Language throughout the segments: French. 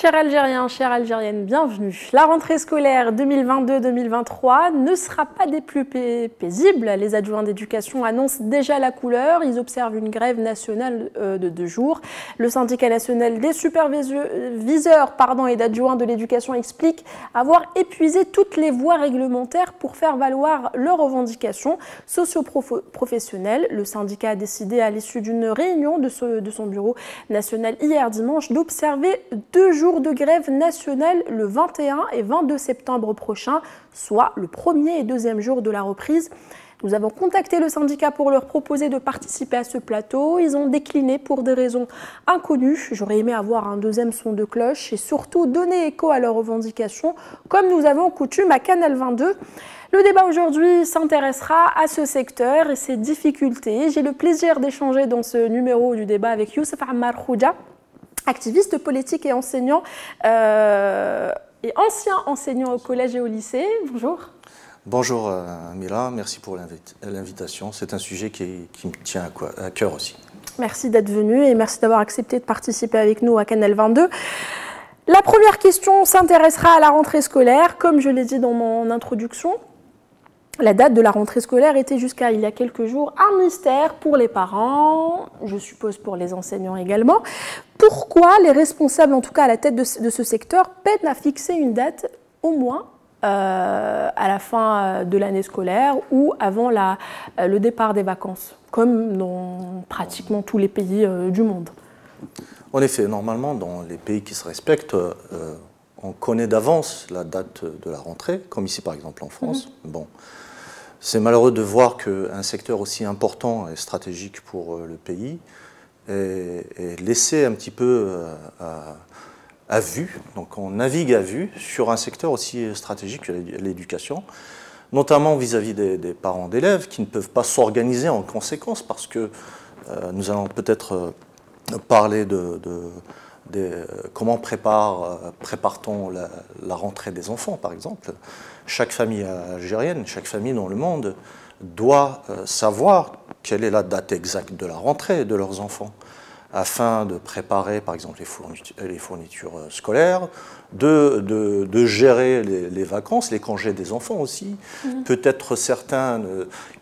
Chers Algériens, chères Algériennes, bienvenue. La rentrée scolaire 2022-2023 ne sera pas des plus paisibles. Les adjoints d'éducation annoncent déjà la couleur. Ils observent une grève nationale de 2 jours. Le syndicat national des superviseurs et d'adjoints de l'éducation explique avoir épuisé toutes les voies réglementaires pour faire valoir leurs revendications socio-professionnelles. Le syndicat a décidé à l'issue d'une réunion de son bureau national hier dimanche d'observer 2 jours de grève nationale le 21 et 22 septembre prochain, soit le premier et deuxième jour de la reprise. Nous avons contacté le syndicat pour leur proposer de participer à ce plateau. Ils ont décliné pour des raisons inconnues. J'aurais aimé avoir un deuxième son de cloche et surtout donner écho à leurs revendications, comme nous avons coutume à Canal 22. Le débat aujourd'hui s'intéressera à ce secteur et ses difficultés. J'ai le plaisir d'échanger dans ce numéro du débat avec Youssef Ammar Khoudia, activiste politique et enseignant et ancien enseignant au collège et au lycée. Bonjour. Bonjour Mira, merci pour l'invitation. C'est un sujet qui me tient à cœur aussi. Merci d'être venu et merci d'avoir accepté de participer avec nous à Canal 22. La première question s'intéressera à la rentrée scolaire. Comme je l'ai dit dans mon introduction, la date de la rentrée scolaire était jusqu'à il y a quelques jours un mystère pour les parents, je suppose pour les enseignants également. Pourquoi les responsables, en tout cas à la tête de ce secteur, peinent à fixer une date au moins à la fin de l'année scolaire ou avant le départ des vacances, comme dans pratiquement tous les pays du monde? En effet, normalement, dans les pays qui se respectent, on connaît d'avance la date de la rentrée, comme ici par exemple en France. Bon. C'est malheureux de voir qu'un secteur aussi important et stratégique pour le pays est laissé un petit peu à vue. Donc on navigue à vue sur un secteur aussi stratégique que l'éducation, notamment vis-à-vis des parents d'élèves qui ne peuvent pas s'organiser en conséquence parce que nous allons peut-être parler de comment prépare-t-on la rentrée des enfants, par exemple. Chaque famille algérienne, chaque famille dans le monde doit savoir quelle est la date exacte de la rentrée de leurs enfants, afin de préparer, par exemple, les fournitures scolaires, de gérer les vacances, les congés des enfants aussi. Peut-être certains,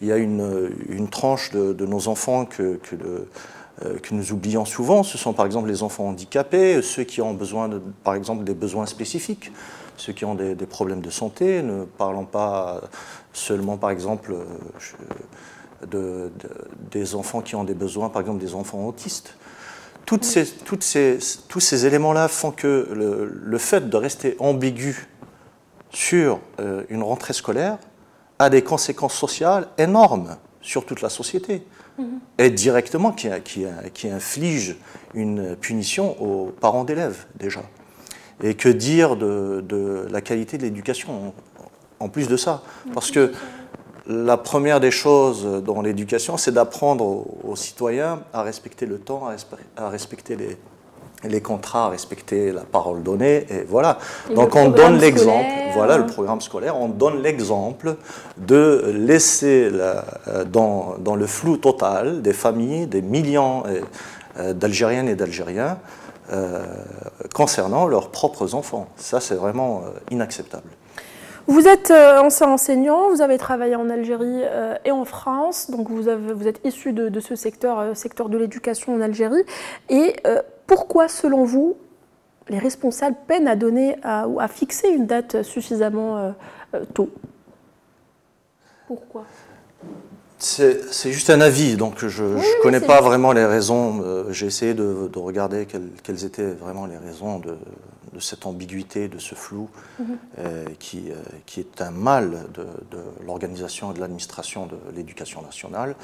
il y a une tranche de nos enfants que nous oublions souvent, ce sont par exemple les enfants handicapés, ceux qui ont besoin, par exemple, des besoins spécifiques, ceux qui ont des problèmes de santé, ne parlons pas seulement, par exemple, des enfants qui ont des besoins, par exemple, des enfants autistes. Tous ces éléments-là font que le fait de rester ambigu sur une rentrée scolaire a des conséquences sociales énormes sur toute la société. Et directement qui inflige une punition aux parents d'élèves déjà. Et que dire de la qualité de l'éducation en plus de ça? Parce que la première des choses dans l'éducation, c'est d'apprendre aux citoyens à respecter le temps, à respecter les contrats, à respecter la parole donnée, et voilà. Donc on donne l'exemple, voilà le programme scolaire, on donne l'exemple de laisser dans le flou total des familles, des millions d'Algériennes et d'Algériens concernant leurs propres enfants. Ça, c'est vraiment inacceptable. Vous êtes ancien enseignant, vous avez travaillé en Algérie et en France, donc vous êtes issu de ce secteur de l'éducation en Algérie. Et pourquoi, selon vous, les responsables peinent à fixer une date suffisamment tôt? Pourquoi? C'est juste un avis, donc je ne connais pas vraiment les raisons. J'ai essayé de regarder quelles étaient vraiment les raisons de cette ambiguïté, de ce flou, qui est un mal de l'organisation et de l'administration de l'éducation nationale.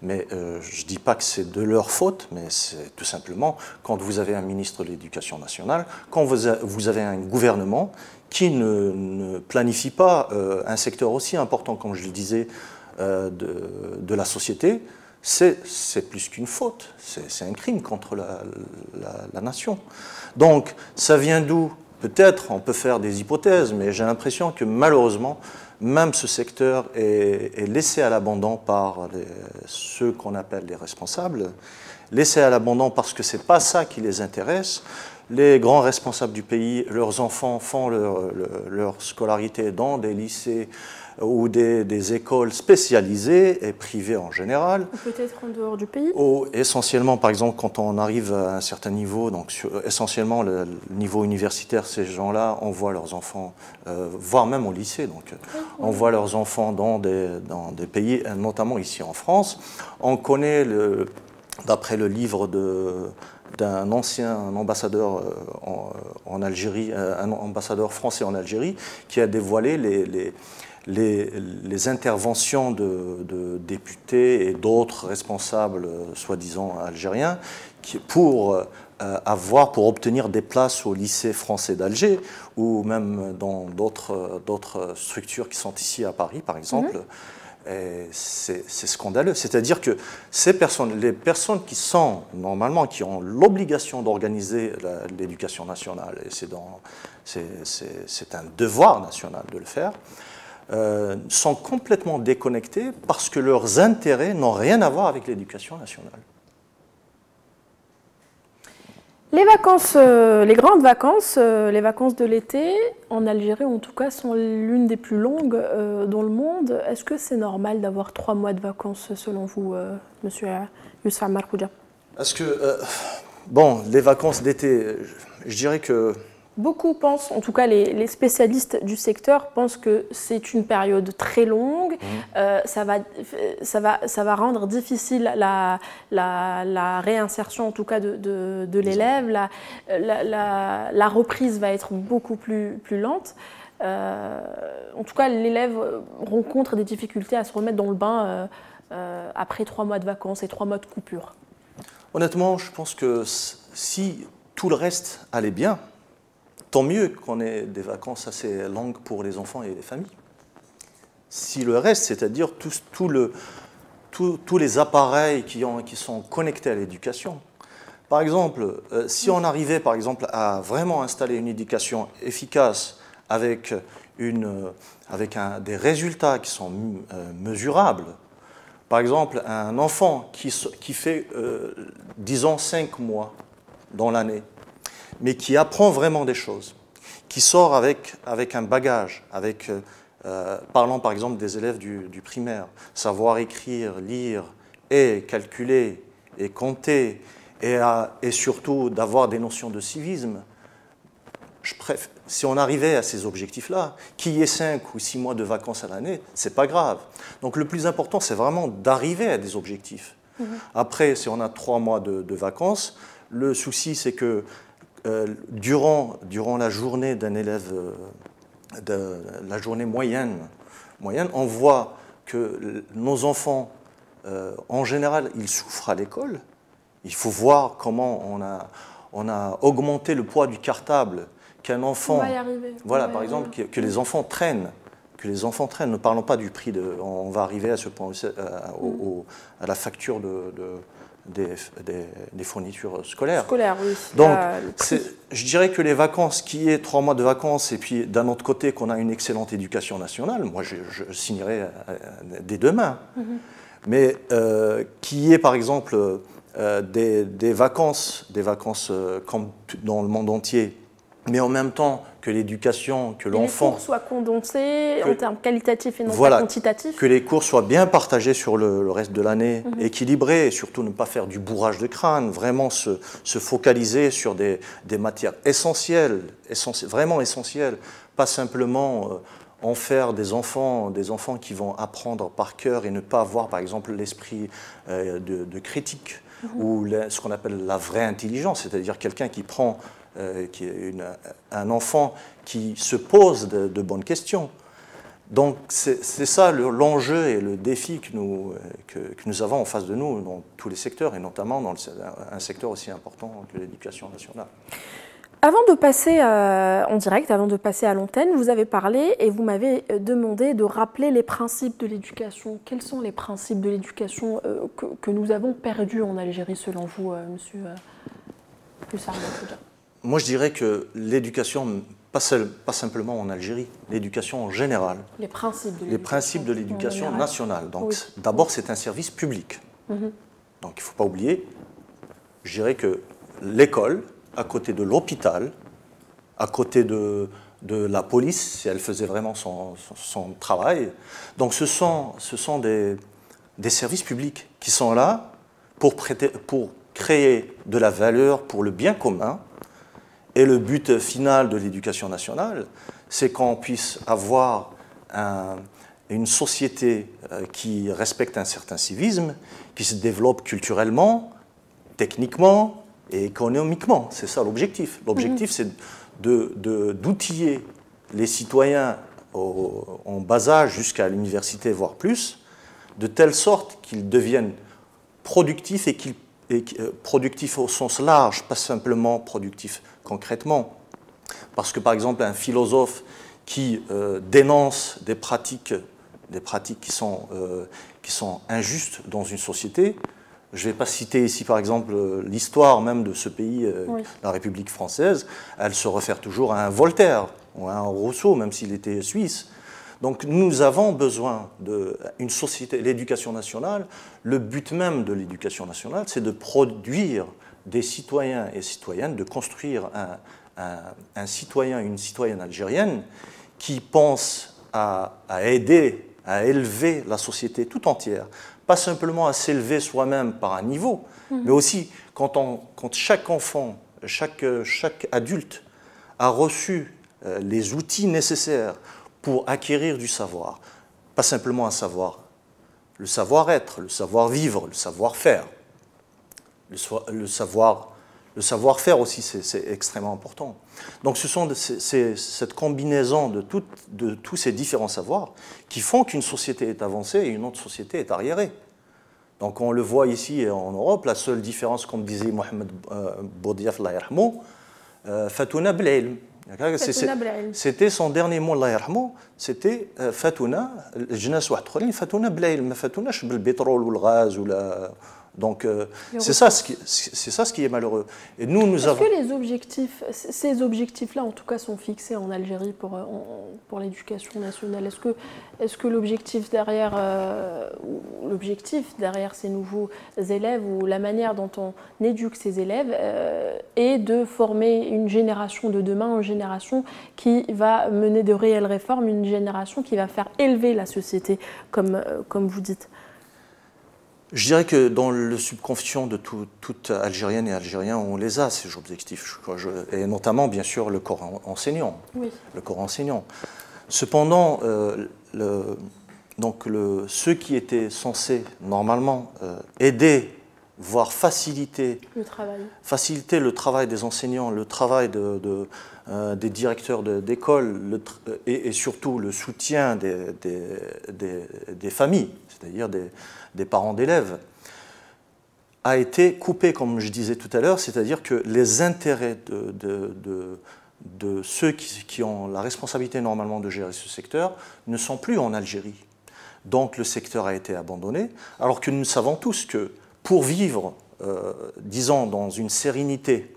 Mais je ne dis pas que c'est de leur faute, mais c'est tout simplement quand vous avez un ministre de l'Éducation nationale, quand vous avez un gouvernement qui ne planifie pas un secteur aussi important, comme je le disais, de la société, c'est plus qu'une faute, c'est un crime contre la nation. Donc, ça vient d'où? Peut-être, on peut faire des hypothèses, mais j'ai l'impression que malheureusement, même ce secteur est laissé à l'abandon par ceux qu'on appelle les responsables, laissé à l'abandon parce que ce n'est pas ça qui les intéresse. les grands responsables du pays, leurs enfants font leur scolarité dans des lycées ou des écoles spécialisées et privées en général. Ou peut-être en dehors du pays. Ou essentiellement, par exemple, quand on arrive à un certain niveau, donc essentiellement le niveau universitaire, ces gens-là envoient leurs enfants, voire même au lycée, donc envoient leurs enfants dans des pays, notamment ici en France. On connaît, d'après le livre d'un ancien ambassadeur en Algérie, un ambassadeur français en Algérie, qui a dévoilé les interventions de députés et d'autres responsables soi-disant algériens pour obtenir des places au lycée français d'Alger ou même dans d'autres structures qui sont ici à Paris, par exemple. C'est scandaleux. C'est-à-dire que les personnes qui sont normalement, qui ont l'obligation d'organiser l'éducation nationale, et c'est un devoir national de le faire, sont complètement déconnectés parce que leurs intérêts n'ont rien à voir avec l'éducation nationale. Les vacances, les grandes vacances, les vacances de l'été, en Algérie en tout cas, sont l'une des plus longues dans le monde. Est-ce que c'est normal d'avoir 3 mois de vacances selon vous, monsieur Youssef Markoudia? Est-ce que, bon, les vacances d'été, je dirais que... Beaucoup pensent, en tout cas les spécialistes du secteur pensent que c'est une période très longue, ça va rendre difficile la réinsertion en tout cas de l'élève, la reprise va être beaucoup plus lente. En tout cas, l'élève rencontre des difficultés à se remettre dans le bain après 3 mois de vacances et 3 mois de coupure. Honnêtement, je pense que si tout le reste allait bien, tant mieux qu'on ait des vacances assez longues pour les enfants et les familles. Si le reste, c'est-à-dire tous les appareils qui sont connectés à l'éducation, par exemple, si on arrivait par exemple à vraiment installer une éducation efficace avec des résultats qui sont mesurables, par exemple un enfant qui fait, disons, 5 mois dans l'année, mais qui apprend vraiment des choses, qui sort avec un bagage, parlons par exemple des élèves du primaire, savoir écrire, lire et calculer et compter, et surtout d'avoir des notions de civisme. Si on arrivait à ces objectifs-là, qu'il y ait 5 ou 6 mois de vacances à l'année, c'est pas grave. Donc le plus important, c'est vraiment d'arriver à des objectifs. Après, si on a 3 mois de vacances, le souci, c'est que durant la journée d'un élève, la journée moyenne, on voit que nos enfants, en général, ils souffrent à l'école. Il faut voir comment on a augmenté le poids du cartable, qu'un enfant... On va y arriver. Voilà, par exemple, que les enfants traînent. Ne parlons pas du prix on va arriver à ce point à la facture des fournitures scolaires. Oui. Donc, je dirais que les vacances, qu'il y ait 3 mois de vacances, et puis d'un autre côté qu'on a une excellente éducation nationale, moi je signerais dès demain. Mais qu'il y ait par exemple des vacances comme dans le monde entier, mais en même temps que l'éducation, que l'enfant... Que les cours soient condensés en termes qualitatifs et non voilà, pas quantitatifs. Que les cours soient bien partagés sur le reste de l'année, équilibrés, et surtout ne pas faire du bourrage de crâne, vraiment se focaliser sur des matières essentielles, vraiment essentielles, pas simplement en faire des enfants qui vont apprendre par cœur et ne pas avoir par exemple l'esprit de critique ou ce qu'on appelle la vraie intelligence, c'est-à-dire quelqu'un qui prend... qui est un enfant qui se pose de bonnes questions. Donc c'est ça l'enjeu et le défi que nous avons en face de nous dans tous les secteurs, et notamment dans un secteur aussi important que l'éducation nationale. Avant de passer en direct, avant de passer à l'antenne, vous avez parlé et vous m'avez demandé de rappeler les principes de l'éducation. Quels sont les principes de l'éducation que nous avons perdus en Algérie selon vous, monsieur Youssef Markoudia? Moi, je dirais que l'éducation, pas simplement en Algérie, l'éducation en général. Les principes de l'éducation nationale. Donc, d'abord, c'est un service public. Donc, il ne faut pas oublier, je dirais que l'école, à côté de l'hôpital, à côté de la police, si elle faisait vraiment son travail. Donc ce sont des services publics qui sont là pour créer de la valeur pour le bien commun. Et le but final de l'éducation nationale, c'est qu'on puisse avoir une société qui respecte un certain civisme, qui se développe culturellement, techniquement et économiquement. C'est ça l'objectif. L'objectif, c'est d'outiller les citoyens en bas âge jusqu'à l'université, voire plus, de telle sorte qu'ils deviennent productifs et productifs au sens large, pas simplement productifs concrètement. Parce que, par exemple, un philosophe qui dénonce des pratiques qui sont injustes dans une société, je ne vais pas citer ici, par exemple, l'histoire même de ce pays, oui, la République française, elle se réfère toujours à un Voltaire ou à un Rousseau, même s'il était suisse. Donc nous avons besoin d'une société, l'éducation nationale, le but même de l'éducation nationale, c'est de produire des citoyens et citoyennes, de construire un citoyen, une citoyenne algérienne qui pense à aider, à élever la société tout entière. Pas simplement à s'élever soi-même par un niveau, mais aussi quand chaque enfant, chaque adulte a reçu les outils nécessaires pour acquérir du savoir. Pas simplement un savoir, le savoir-être, le savoir-vivre, le savoir-faire. Le savoir-faire aussi, c'est extrêmement important. Donc ce sont cette combinaison de tous ces différents savoirs qui font qu'une société est avancée et une autre société est arriérée. Donc on le voit ici en Europe, la seule différence, comme disait Mohamed Boudiaf, Fatouna Bel'ilm. C'était son dernier mot, c'était Fatouna, Fatouna Bel'ilm, Fatouna bil pétrole ou le gaz ou la... Donc c'est ça ce qui est malheureux. Et nous avons... Est-ce que ces objectifs-là, en tout cas, sont fixés en Algérie pour l'éducation nationale? Est-ce que l'objectif derrière ces nouveaux élèves, ou la manière dont on éduque ces élèves, est de former une génération de demain, une génération qui va mener de réelles réformes, une génération qui va faire élever la société, comme vous dites? Je dirais que dans le subconscient de toute Algérienne et Algérien, on les a, ces objectifs, et notamment, bien sûr, le corps enseignant. Oui. Le corps enseignant. Cependant, ceux qui étaient censés, normalement, aider, voire faciliter le travail des enseignants, le travail des directeurs d'école, et surtout le soutien des familles, c'est-à-dire des parents d'élèves, a été coupé, comme je disais tout à l'heure, c'est-à-dire que les intérêts de ceux qui ont la responsabilité normalement de gérer ce secteur ne sont plus en Algérie. Donc le secteur a été abandonné, alors que nous savons tous que pour vivre, disons, dans une sérénité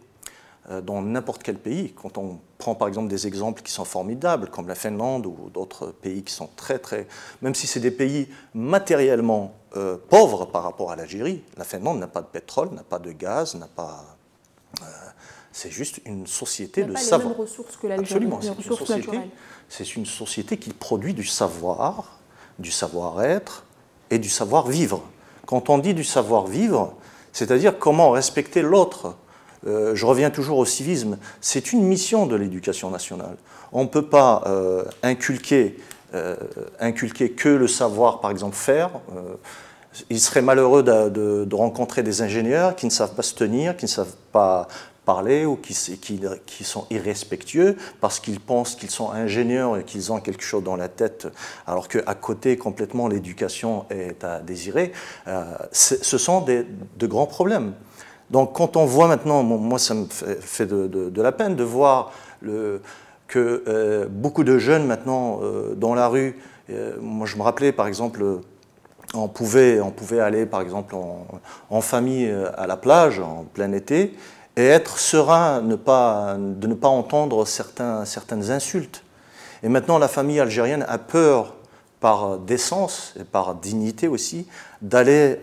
dans n'importe quel pays, quand on prend par exemple des exemples qui sont formidables, comme la Finlande ou d'autres pays qui sont même si c'est des pays matériellement pauvres par rapport à l'Algérie, la Finlande n'a pas de pétrole, n'a pas de gaz, n'a pas... c'est juste une société de savoir. Il n'y a pas les mêmes ressources que l'Algérie. Absolument, c'est une société qui produit du savoir, du savoir-être et du savoir-vivre. Quand on dit du savoir-vivre, c'est-à-dire comment respecter l'autre. Je reviens toujours au civisme, c'est une mission de l'éducation nationale. On ne peut pas inculquer que le savoir, par exemple, faire. Il serait malheureux de rencontrer des ingénieurs qui ne savent pas se tenir, qui ne savent pas parler ou qui sont irrespectueux parce qu'ils pensent qu'ils sont ingénieurs et qu'ils ont quelque chose dans la tête, alors qu'à côté, complètement, l'éducation est à désirer. Ce sont de grands problèmes. Donc quand on voit maintenant, moi ça me fait de la peine de voir que beaucoup de jeunes maintenant dans la rue, moi je me rappelais par exemple, on pouvait aller par exemple en famille à la plage en plein été et être serein, de ne pas entendre certaines insultes. Et maintenant la famille algérienne a peur par décence et par dignité aussi, d'aller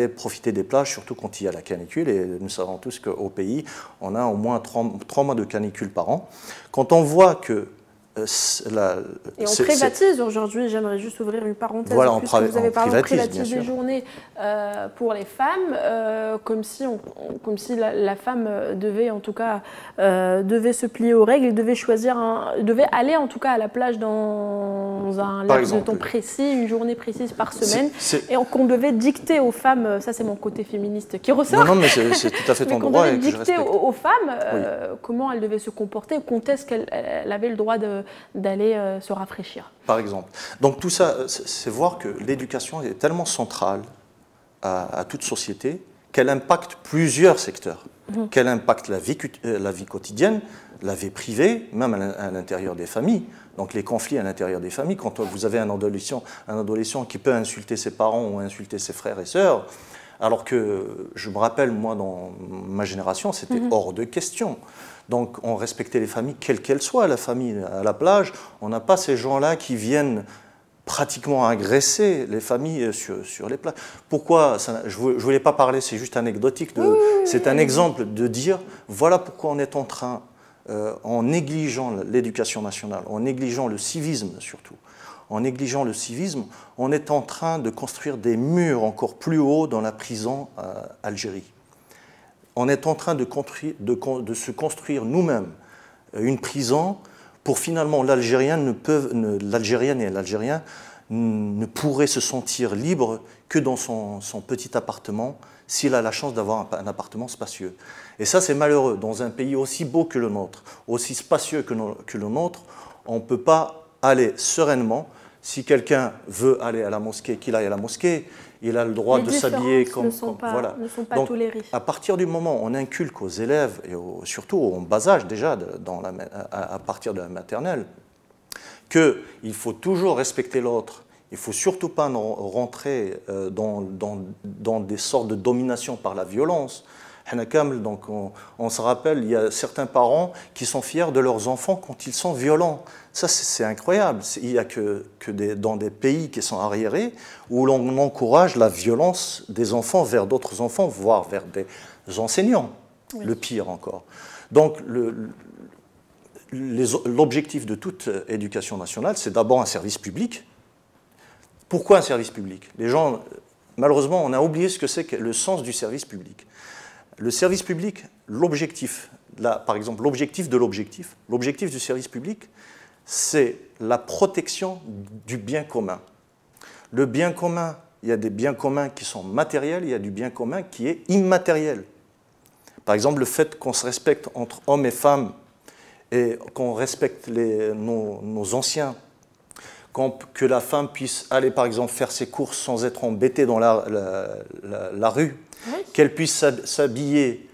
profiter des plages, surtout quand il y a la canicule. Et nous savons tous qu'au pays, on a au moins 3 mois de canicule par an. Quand on voit que et on privatise aujourd'hui, j'aimerais juste ouvrir une parenthèse, voilà, puisque vous avez par exemple privatisé des journées pour les femmes, comme si la femme devait en tout cas devait se plier aux règles, et devait aller en tout cas à la plage dans un laps de temps précis, une journée précise par semaine, et qu'on devait dicter aux femmes, ça c'est mon côté féministe qui ressort. Non, mais c'est tout à fait ton droit. On devait dicter aux femmes comment elles devaient se comporter, quand est-ce qu'elles avaient le droit d'aller se rafraîchir. Par exemple. Donc tout ça, c'est voir que l'éducation est tellement centrale à toute société qu'elle impacte plusieurs secteurs, qu'elle impacte la vie quotidienne, la vie privée, même à l'intérieur des familles. Donc les conflits à l'intérieur des familles, quand vous avez un adolescent qui peut insulter ses parents ou insulter ses frères et sœurs, alors que je me rappelle, moi, dans ma génération, c'était hors de question. Donc on respectait les familles, quelle qu'elle soit, la famille à la plage. On n'a pas ces gens-là qui viennent pratiquement agresser les familles sur les plages. Pourquoi je ne voulais pas parler, c'est juste anecdotique. C'est un exemple de dire, voilà pourquoi on est en train, en négligeant l'éducation nationale, en négligeant le civisme surtout, en négligeant le civisme, on est en train de construire des murs encore plus hauts dans la prison Algérie. On est en train de se construire nous-mêmes une prison pour finalement l'Algérienne et l'Algérien ne pourraient se sentir libre que dans son petit appartement s'il a la chance d'avoir un appartement spacieux. Et ça, c'est malheureux. Dans un pays aussi beau que le nôtre, aussi spacieux que le nôtre, on ne peut pas aller sereinement. Si quelqu'un veut aller à la mosquée, qu'il aille à la mosquée. Il a le droit de s'habiller comme... ne sont pas Donc, tolérés. à partir du moment où on inculque aux élèves, et surtout en bas âge déjà, à partir de la maternelle, qu'il faut toujours respecter l'autre, il ne faut surtout pas rentrer dans des sortes de domination par la violence. Donc on se rappelle, il y a certains parents qui sont fiers de leurs enfants quand ils sont violents. Ça, c'est incroyable. Il n'y a que dans des pays qui sont arriérés où l'on encourage la violence des enfants vers d'autres enfants, voire vers des enseignants, le pire encore. Donc l'objectif de toute éducation nationale, c'est d'abord un service public. Pourquoi un service public? Les gens, malheureusement, on a oublié ce que c'est que le sens du service public. Le service public, l'objectif, par exemple, l'objectif du service public, c'est la protection du bien commun. Le bien commun, il y a des biens communs qui sont matériels, il y a du bien commun qui est immatériel. Par exemple, le fait qu'on se respecte entre hommes et femmes et qu'on respecte nos anciens, que la femme puisse aller, par exemple, faire ses courses sans être embêtée dans la rue, qu'elle puisse s'habiller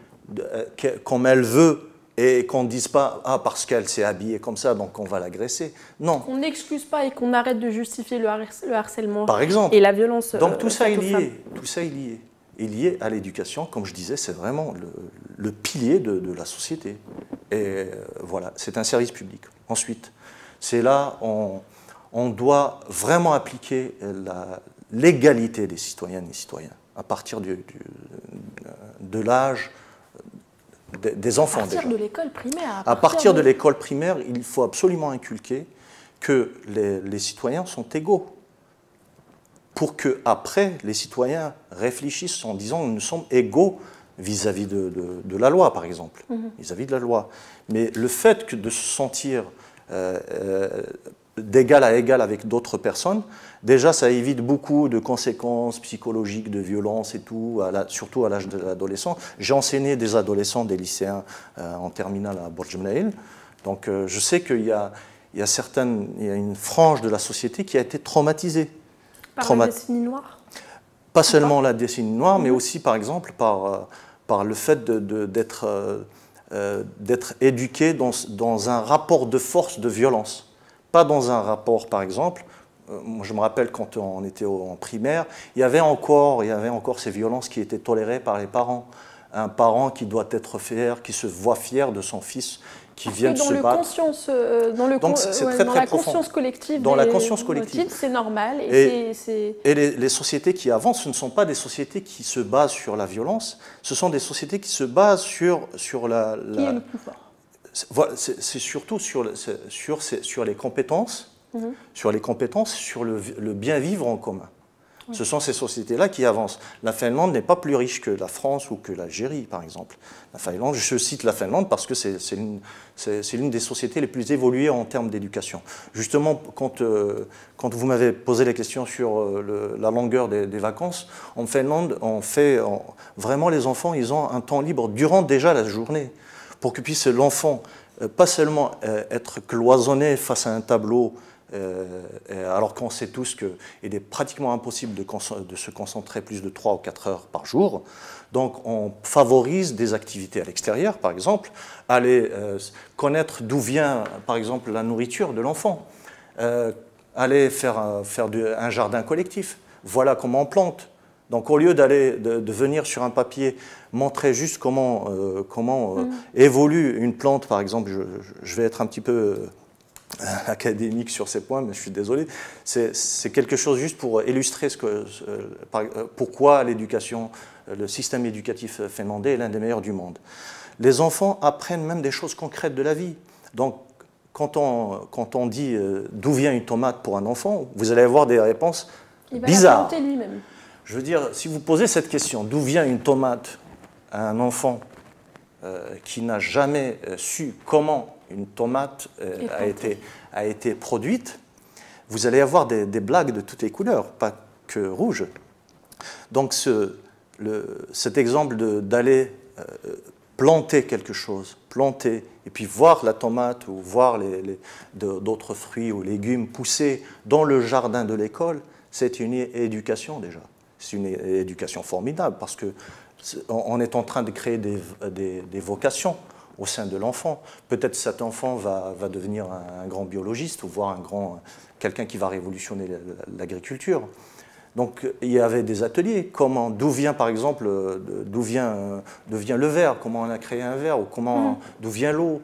comme elle veut et qu'on ne dise pas « Ah, parce qu'elle s'est habillée comme ça, donc on va l'agresser ». Non. Qu'on n'excuse pas et qu'on arrête de justifier le harcèlement par exemple. Et la violence. Donc tout ça est lié. Tout ça est lié. Et lié à l'éducation, comme je disais, c'est vraiment le pilier de la société. Et voilà, c'est un service public. Ensuite, c'est là on doit vraiment appliquer l'égalité des citoyennes et citoyens à partir de l'âge des enfants. À partir de l'école primaire. À partir de l'école primaire, il faut absolument inculquer que les citoyens sont égaux pour qu'après, les citoyens réfléchissent en disant nous sommes égaux vis-à-vis de la loi, par exemple, vis-à-vis de la loi. Mais le fait de se sentir d'égal à égal avec d'autres personnes, déjà ça évite beaucoup de conséquences psychologiques, de violence et tout, surtout à l'âge de l'adolescent. J'ai enseigné des adolescents, des lycéens en terminale à Bourj Mnaïl, donc je sais qu'il y a une frange de la société qui a été traumatisée. Par la décennie noire? Pas seulement la décennie noire, mais aussi par exemple par le fait d'être éduqué dans un rapport de force, de violence. Pas dans un rapport, par exemple, moi je me rappelle quand on était en primaire, il y avait encore ces violences qui étaient tolérées par les parents. Un parent qui doit être fier, qui se voit fier de son fils qui viennent se battre. Dans la conscience collective, dans la conscience collective, c'est normal. Et les sociétés qui avancent, ce ne sont pas des sociétés qui se basent sur la violence, ce sont des sociétés qui se basent sur la... Qui est le plus fort? C'est surtout sur les compétences, sur le bien vivre en commun. Ce sont ces sociétés-là qui avancent. La Finlande n'est pas plus riche que la France ou que l'Algérie, par exemple. La Finlande, je cite la Finlande parce que c'est l'une des sociétés les plus évoluées en termes d'éducation. Justement, quand vous m'avez posé la question sur la longueur des vacances, en Finlande, vraiment les enfants, ils ont un temps libre durant déjà la journée, pour que puisse l'enfant pas seulement être cloisonné face à un tableau, alors qu'on sait tous qu'il est pratiquement impossible de se concentrer plus de 3 ou 4 heures par jour. Donc on favorise des activités à l'extérieur, par exemple, aller connaître d'où vient, par exemple, la nourriture de l'enfant, aller faire un jardin collectif, voilà comment on plante. Donc au lieu de venir sur un papier montrer juste comment évolue une plante, par exemple, je vais être un petit peu académique sur ces points, mais je suis désolé, c'est quelque chose juste pour illustrer pourquoi l'éducation, le système éducatif finlandais est l'un des meilleurs du monde. Les enfants apprennent même des choses concrètes de la vie. Donc, quand on dit d'où vient une tomate pour un enfant, vous allez avoir des réponses bizarres. Il va la lui-même. Je veux dire, si vous posez cette question, d'où vient une tomate à un enfant qui n'a jamais su comment une tomate a été produite, vous allez avoir des blagues de toutes les couleurs, pas que rouge. Donc cet exemple d'aller planter quelque chose, planter, et puis voir la tomate ou voir d'autres fruits ou légumes pousser dans le jardin de l'école, c'est une éducation déjà. C'est une éducation formidable parce qu'on est en train de créer des vocations au sein de l'enfant. Peut-être cet enfant va devenir un grand biologiste ou voir quelqu'un qui va révolutionner l'agriculture. Donc il y avait des ateliers, d'où vient par exemple, d'où vient le verre, comment on a créé un verre, ou d'où vient l'eau.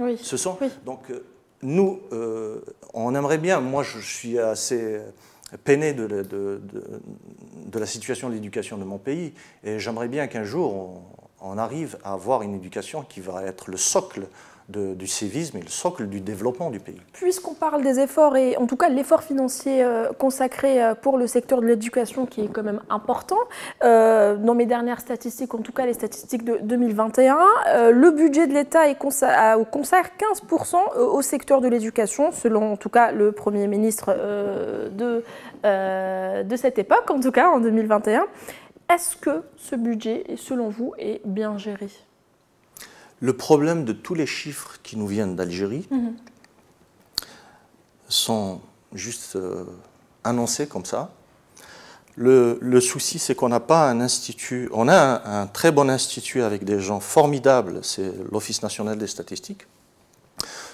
Oui. Donc nous, on aimerait bien, moi je suis assez peiné de la situation de l'éducation de mon pays, et j'aimerais bien qu'un jour on arrive à avoir une éducation qui va être le socle du civisme et le socle du développement du pays. Puisqu'on parle des efforts, et en tout cas l'effort financier consacré pour le secteur de l'éducation qui est quand même important, dans mes dernières statistiques, en tout cas les statistiques de 2021, le budget de l'État consacre 15% au secteur de l'éducation, selon en tout cas le Premier ministre de cette époque, en tout cas en 2021. Est-ce que ce budget, selon vous, est bien géré ? Le problème de tous les chiffres qui nous viennent d'Algérie sont juste annoncés comme ça. Le souci, c'est qu'on n'a pas un institut. On a un très bon institut avec des gens formidables, c'est l'Office national des statistiques.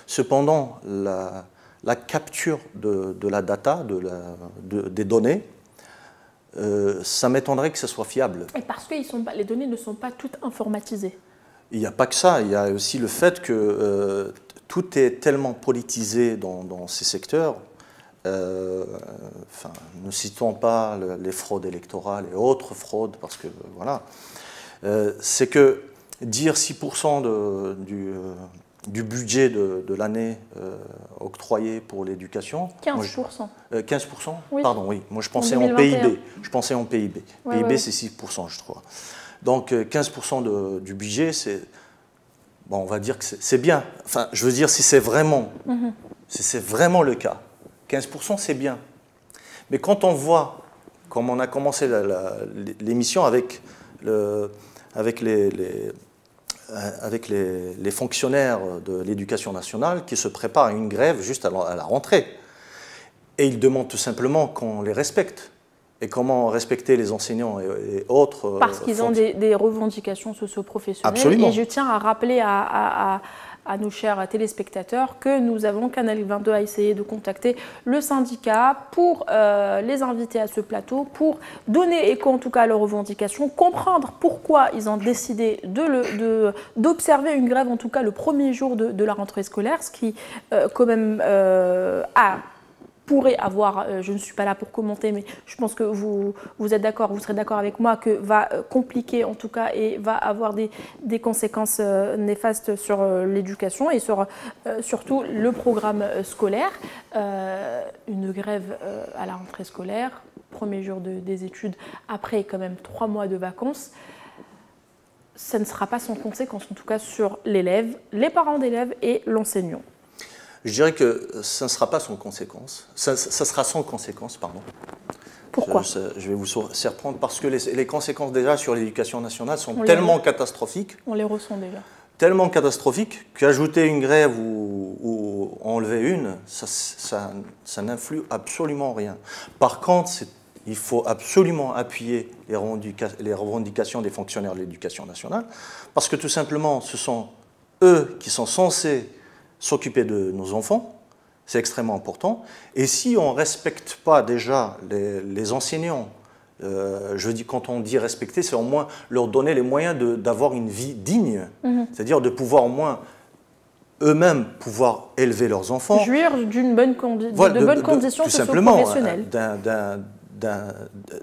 Cependant, la capture de la data, des données, ça m'étonnerait que ce soit fiable. Et parce que les données ne sont pas toutes informatisées. Il n'y a pas que ça, il y a aussi le fait que tout est tellement politisé dans ces secteurs. Ne citons pas les fraudes électorales et autres fraudes, parce que voilà. C'est que dire 6% du budget de l'année octroyé pour l'éducation. 15%. 15%. Oui. Pardon, oui. Moi, je pensais en PIB. Je pensais en PIB. Ouais, PIB, ouais. c'est 6%, je crois. Donc, 15% du budget, bon, on va dire que c'est bien. Enfin, je veux dire, si c'est vraiment le cas, 15%, c'est bien. Mais quand on voit, comme on a commencé l'émission avec les fonctionnaires de l'éducation nationale qui se préparent à une grève juste à la rentrée. Et ils demandent tout simplement qu'on les respecte. Et comment respecter les enseignants et autres. Parce qu'ils ont des revendications socio-professionnelles. Absolument. Et je tiens à rappeler à à nos chers téléspectateurs que nous avons, Canal 22 a essayé de contacter le syndicat pour les inviter à ce plateau, pour donner écho en tout cas à leurs revendications, comprendre pourquoi ils ont décidé d'observer une grève en tout cas le premier jour de la rentrée scolaire, ce qui quand même pourrait avoir, je ne suis pas là pour commenter, mais je pense que vous êtes d'accord, vous serez d'accord avec moi, que va compliquer en tout cas et va avoir des conséquences néfastes sur l'éducation et sur surtout le programme scolaire. Une grève à la rentrée scolaire, premier jour des études, après quand même 3 mois de vacances, ça ne sera pas sans conséquence en tout cas sur l'élève, les parents d'élèves et l'enseignant. Je dirais que ça ne sera pas sans conséquence. Ça sera sans conséquence, pardon. Pourquoi ? Je vais vous surprendre parce que les conséquences déjà sur l'éducation nationale sont tellement catastrophiques. On les ressent déjà. Tellement catastrophiques qu'ajouter une grève ou enlever une, ça n'influe absolument rien. Par contre, il faut absolument appuyer les revendications des fonctionnaires de l'éducation nationale parce que tout simplement, ce sont eux qui sont censés s'occuper de nos enfants, c'est extrêmement important. Et si on ne respecte pas déjà les enseignants, je dis, quand on dit respecter, c'est au moins leur donner les moyens d'avoir une vie digne, c'est-à-dire de pouvoir au moins eux-mêmes pouvoir élever leurs enfants. Jouir d'une bonne condition socio-professionnelle.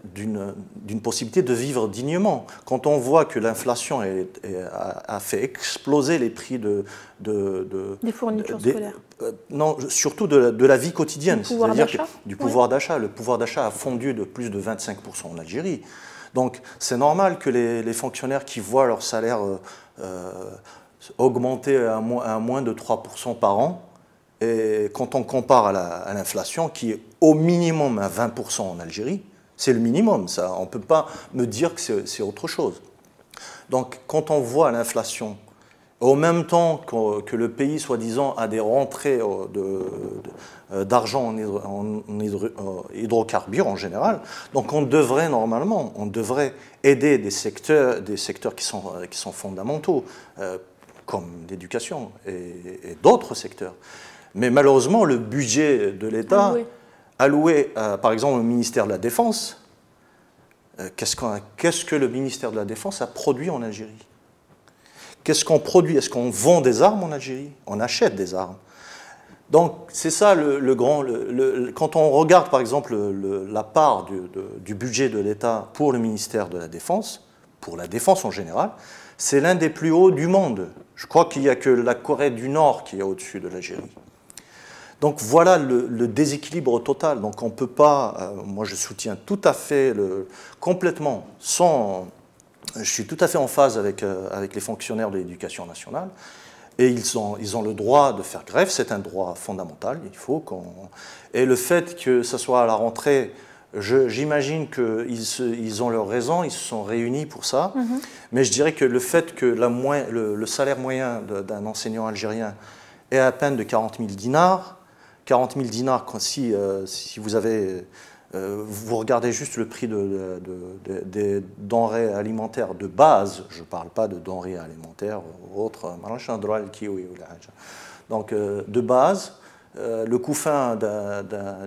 D'une possibilité de vivre dignement. Quand on voit que l'inflation a fait exploser les prix des fournitures scolaires. Non, surtout de la vie quotidienne. Du pouvoir d'achat. Le pouvoir d'achat a fondu de plus de 25% en Algérie. Donc c'est normal que les fonctionnaires qui voient leur salaire augmenter à moins de 3% par an, et quand on compare à l'inflation, qui est au minimum à 20% en Algérie, c'est le minimum, ça. On ne peut pas me dire que c'est autre chose. Donc, quand on voit l'inflation, au même temps que le pays, soi-disant, a des rentrées d'argent en hydrocarbures en général, donc on devrait normalement, aider des secteurs qui sont fondamentaux, comme l'éducation et d'autres secteurs. Mais malheureusement, le budget de l'État alloué, par exemple, au ministère de la Défense, qu'est-ce que le ministère de la Défense a produit en Algérie? Qu'est-ce qu'on produit? Est-ce qu'on vend des armes en Algérie? On achète des armes. Donc, c'est ça quand on regarde, par exemple, la part du budget de l'État pour le ministère de la Défense, pour la défense en général, c'est l'un des plus hauts du monde. Je crois qu'il n'y a que la Corée du Nord qui est au-dessus de l'Algérie. Donc voilà le déséquilibre total. Donc on ne peut pas, moi je soutiens tout à fait, complètement, je suis tout à fait en phase avec les fonctionnaires de l'éducation nationale. Et ils ont le droit de faire grève, c'est un droit fondamental, Et le fait que ce soit à la rentrée, j'imagine qu'ils ont leur raison, ils se sont réunis pour ça. Mais je dirais que le fait que le salaire moyen d'un enseignant algérien est à peine de 40 000 dinars, 40 000 dinars, si vous regardez juste le prix des denrées alimentaires de base, je ne parle pas de denrées alimentaires ou autres, donc de base, le coût fin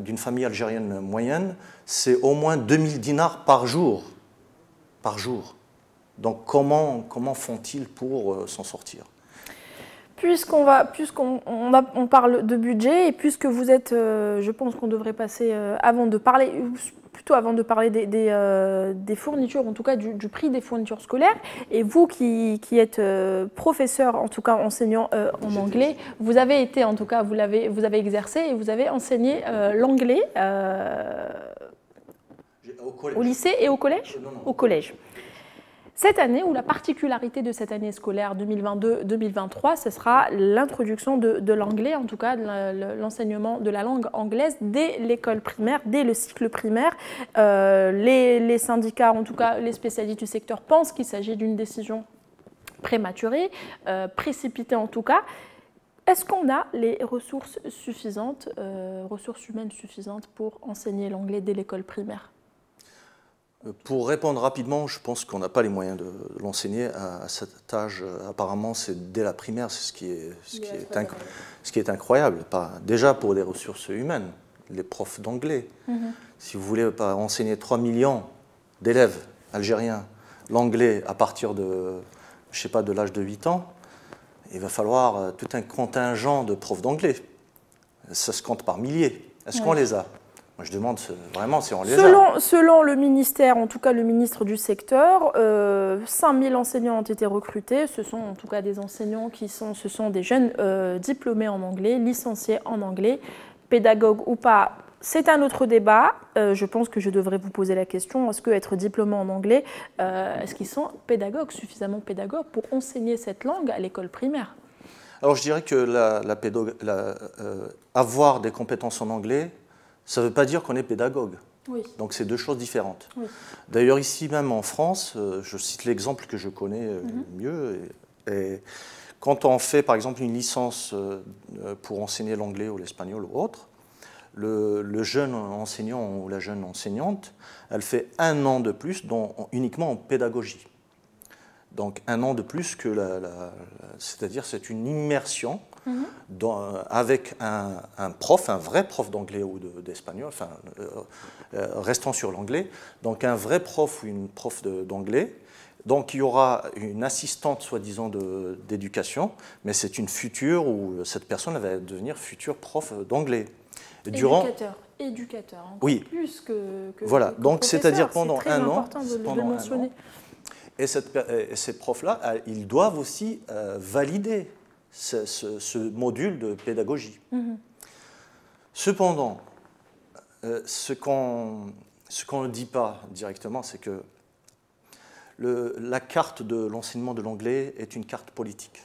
d'une famille algérienne moyenne, c'est au moins 2000 dinars par jour. Donc comment font-ils pour s'en sortir? Puisqu'on parle de budget et puisque vous êtes, je pense qu'on devrait passer, avant de parler des fournitures, en tout cas du prix des fournitures scolaires, et vous qui êtes professeur, en tout cas enseignant en anglais, vous avez été, en tout cas, vous avez exercé et vous avez enseigné l'anglais au lycée et au collège? Non. Au collège. Cette année, ou la particularité de cette année scolaire 2022-2023, ce sera l'introduction de l'anglais, en tout cas de l'enseignement de la langue anglaise dès l'école primaire, dès le cycle primaire. Les syndicats, en tout cas les spécialistes du secteur, pensent qu'il s'agit d'une décision prématurée, précipitée en tout cas. Est-ce qu'on a les ressources humaines suffisantes pour enseigner l'anglais dès l'école primaire? Pour répondre rapidement, je pense qu'on n'a pas les moyens de l'enseigner à cet âge. Apparemment, c'est dès la primaire, c'est ce qui est incroyable. Déjà pour les ressources humaines, les profs d'anglais. Si vous voulez pas enseigner 3 millions d'élèves algériens l'anglais à partir de, je sais pas, de l'âge de 8 ans, il va falloir tout un contingent de profs d'anglais. Ça se compte par milliers. Est-ce qu'on les a? Moi, je demande vraiment si on les a. Selon le ministère, en tout cas le ministre du secteur, 5000 enseignants ont été recrutés. Ce sont en tout cas des enseignants ce sont des jeunes diplômés en anglais, licenciés en anglais, pédagogues ou pas. C'est un autre débat. Je pense que je devrais vous poser la question, est-ce qu'être diplômé en anglais, est-ce qu'ils sont pédagogues, suffisamment pédagogues pour enseigner cette langue à l'école primaire? Alors je dirais que avoir des compétences en anglais, ça ne veut pas dire qu'on est pédagogue. Oui. Donc c'est deux choses différentes. Oui. D'ailleurs ici même en France, je cite l'exemple que je connais mieux, et quand on fait par exemple une licence pour enseigner l'anglais ou l'espagnol ou autre, le jeune enseignant ou la jeune enseignante, elle fait 1 an de plus uniquement en pédagogie. Donc 1 an de plus que c'est-à-dire c'est une immersion avec un prof, un vrai prof d'anglais ou d'espagnol, enfin restant sur l'anglais, donc un vrai prof ou une prof d'anglais. Donc il y aura une assistante soi-disant d'éducation, mais c'est une future où cette personne va devenir futur prof d'anglais. Éducateur, encore oui. Plus que voilà, donc c'est-à-dire pendant 1 an, pendant un an. Et ces profs-là, ils doivent aussi valider ce module de pédagogie. Cependant, ce qu'on ne dit pas directement, c'est que la carte de l'enseignement de l'anglais est une carte politique,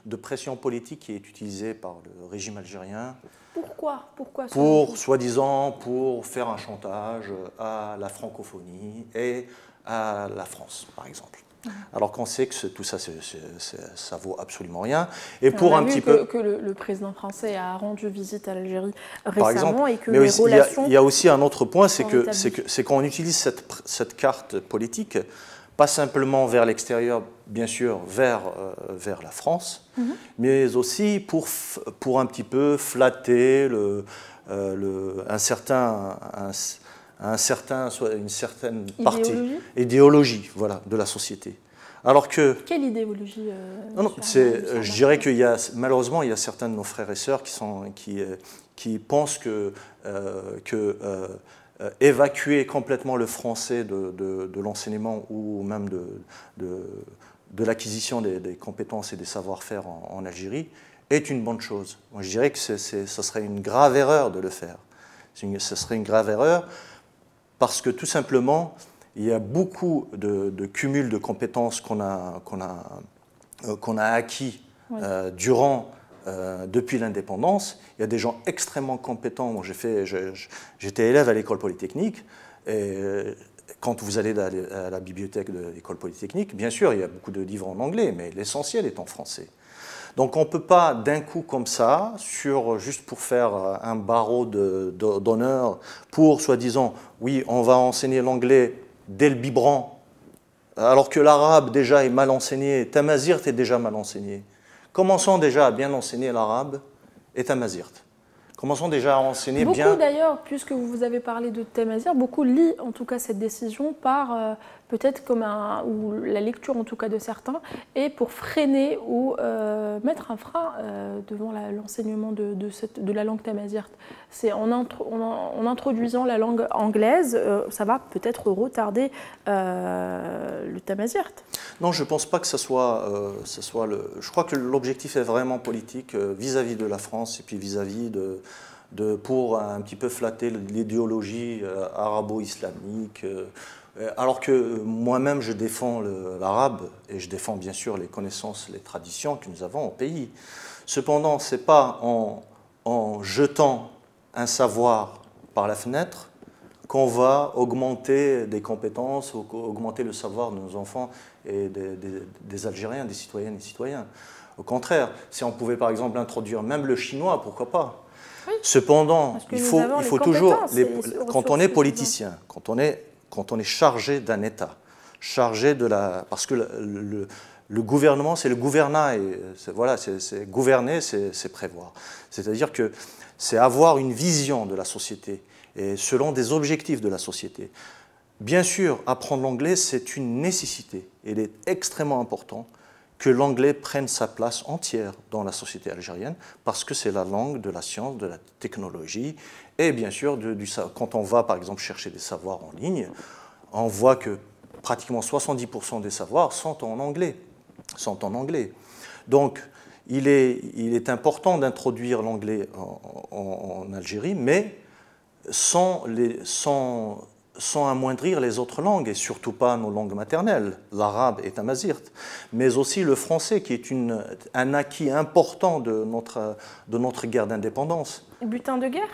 de pression politique qui est utilisée par le régime algérien. Pourquoi Soi-disant, pour faire un chantage à la francophonie et à la France, par exemple. Alors qu'on sait que tout ça, ça vaut absolument rien. Et pour un petit peu que le président français a rendu visite à l'Algérie récemment, par exemple, et que mais les relations. Il y a aussi un autre point, c'est qu'on utilise cette carte politique pas simplement vers l'extérieur, bien sûr, vers la France, mais aussi pour un petit peu flatter une certaine idéologie voilà, de la société. Alors que, quelle idéologie je dirais qu'il malheureusement, il y a certains de nos frères et sœurs qui pensent que évacuer complètement le français de l'enseignement ou même de l'acquisition des compétences et des savoir-faire en Algérie est une bonne chose. Moi, je dirais que ce serait une grave erreur de le faire. Ce serait une grave erreur parce que tout simplement, il y a beaucoup de cumul de compétences qu'on a acquis depuis l'indépendance. Il y a des gens extrêmement compétents. Moi, j'étais élève à l'école polytechnique, et quand vous allez à la bibliothèque de l'école polytechnique, bien sûr, il y a beaucoup de livres en anglais, mais l'essentiel est en français. Donc on ne peut pas d'un coup comme ça, juste pour faire un barreau d'honneur, pour soi-disant, oui, on va enseigner l'anglais dès le biberon, alors que l'arabe déjà est mal enseigné, Tamazirt est déjà mal enseigné. Commençons déjà à bien enseigner l'arabe et Tamazirt. Commençons déjà à enseigner bien. Beaucoup d'ailleurs, puisque vous avez parlé de Tamazirt, beaucoup lient en tout cas cette décision par peut-être ou la lecture en tout cas de certains, et pour freiner ou mettre un frein devant l'enseignement de la langue Tamazirt. C'est en introduisant la langue anglaise, ça va peut-être retarder le Tamazirt. Non, je ne pense pas que ce soit Je crois que l'objectif est vraiment politique vis-à-vis de la France et puis vis-à-vis pour un petit peu flatter l'idéologie arabo-islamique. Alors que moi-même, je défends l'arabe et je défends bien sûr les connaissances, les traditions que nous avons au pays. Cependant, ce n'est pas en jetant un savoir par la fenêtre qu'on va augmenter des compétences, ou augmenter le savoir de nos enfants et des Algériens, des citoyennes et citoyens. Au contraire, si on pouvait par exemple introduire même le chinois, pourquoi pas? Oui. Cependant, il faut toujours, quand on est politicien, quand on est quand on est chargé d'un État, chargé de la... Parce que le gouvernement, c'est le gouvernail, voilà, c'est gouverner, c'est prévoir. C'est-à-dire que c'est avoir une vision de la société, et selon des objectifs de la société. Bien sûr, apprendre l'anglais, c'est une nécessité. Il est extrêmement important que l'anglais prenne sa place entière dans la société algérienne, parce que c'est la langue de la science, de la technologie, et bien sûr, quand on va par exemple chercher des savoirs en ligne, on voit que pratiquement 70% des savoirs sont en anglais. Donc, il est important d'introduire l'anglais en Algérie, mais sans amoindrir les autres langues, et surtout pas nos langues maternelles, l'arabe et tamazight, mais aussi le français, qui est un acquis important de notre guerre d'indépendance. Butin de guerre?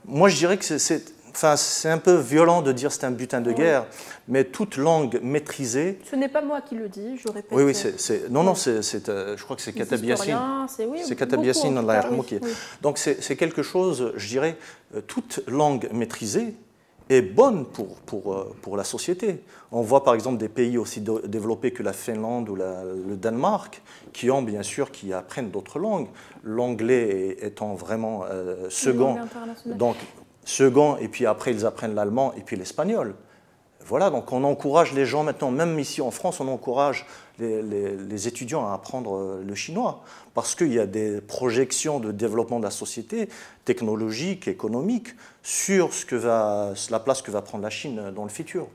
Moi, je dirais que c'est un peu violent de dire c'est un butin de guerre, mais toute langue maîtrisée... Ce n'est pas moi qui le dis, je répète. Oui, je crois que c'est Katab Yassine. C'est Katab Yassine, Allah yarhamou. Donc c'est quelque chose, je dirais, toute langue maîtrisée est bonne pour la société. On voit par exemple des pays aussi développés que la Finlande ou le Danemark qui apprennent d'autres langues, l'anglais étant vraiment second. Donc second, et puis après ils apprennent l'allemand et puis l'espagnol. Voilà, donc on encourage les gens maintenant, même ici en France, on encourage les étudiants à apprendre le chinois, parce qu'il y a des projections de développement de la société, technologique, économique, sur la place que va prendre la Chine dans le futur.